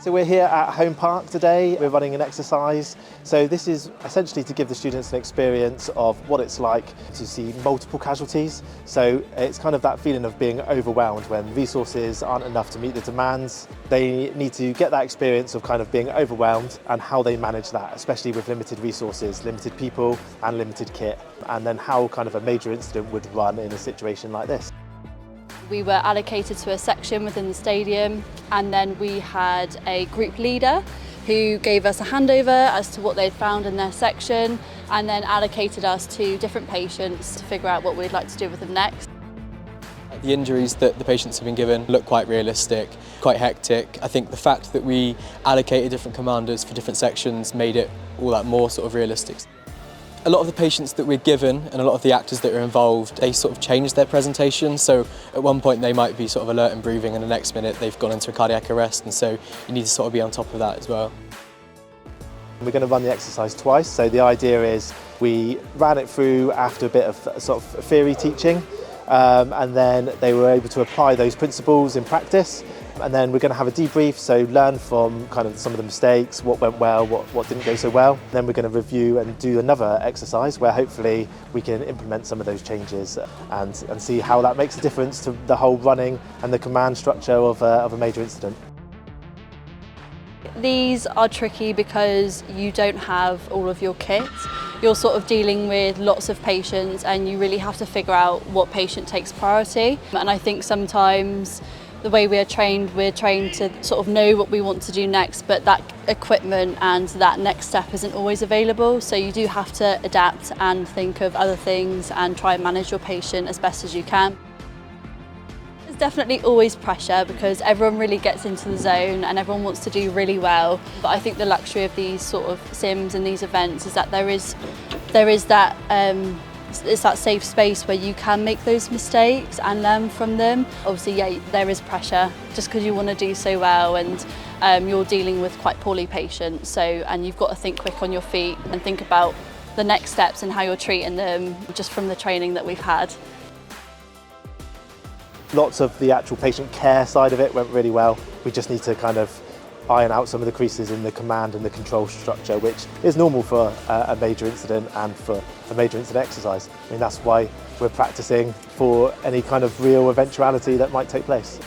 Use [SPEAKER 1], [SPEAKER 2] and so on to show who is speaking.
[SPEAKER 1] So we're here at Home Park today. We're running an exercise. So this is essentially to give the students an experience of what it's like to see multiple casualties. So it's kind of that feeling of being overwhelmed when resources aren't enough to meet the demands. They need to get that experience of kind of being overwhelmed and how they manage that, especially with limited resources, limited people and limited kit. And then how kind of a major incident would run in a situation like this.
[SPEAKER 2] We were allocated to a section within the stadium, and then we had a group leader who gave us a handover as to what they'd found in their section, and then allocated us to different patients to figure out what we'd like to do with them next.
[SPEAKER 3] The injuries that the patients have been given look quite realistic, quite hectic. I think the fact that we allocated different commanders for different sections made it all that more sort of realistic. A lot of the patients that we're given and a lot of the actors that are involved, they sort of changed their presentation. So at one point they might be sort of alert and breathing, and the next minute they've gone into a cardiac arrest, and so you need to sort of be on top of that as well.
[SPEAKER 1] We're going to run the exercise twice. So the idea is we ran it through after a bit of sort of theory teaching, and then they were able to apply those principles in practice. And then we're going to have a debrief, so learn from kind of some of the mistakes, what went well, what didn't go so well. Then we're going to review and do another exercise where hopefully we can implement some of those changes and see how that makes a difference to the whole running and the command structure of a major incident.
[SPEAKER 2] These are tricky because you don't have all of your kit. You're sort of dealing with lots of patients and you really have to figure out what patient takes priority. And I think sometimes the way we're trained to sort of know what we want to do next, but that equipment and that next step isn't always available. So you do have to adapt and think of other things and try and manage your patient as best as you can. There's definitely always pressure because everyone really gets into the zone and everyone wants to do really well. But I think the luxury of these sort of sims and these events is that there is that it's that safe space where you can make those mistakes and learn from them. Obviously, yeah, there is pressure just because you want to do so well, and you're dealing with quite poorly patients. And you've got to think quick on your feet and think about the next steps and how you're treating them just from the training that we've had.
[SPEAKER 1] Lots of the actual patient care side of it went really well. We just need to kind of iron out some of the creases in the command and the control structure, which is normal for a major incident and for a major incident exercise. I mean, that's why we're practicing for any kind of real eventuality that might take place.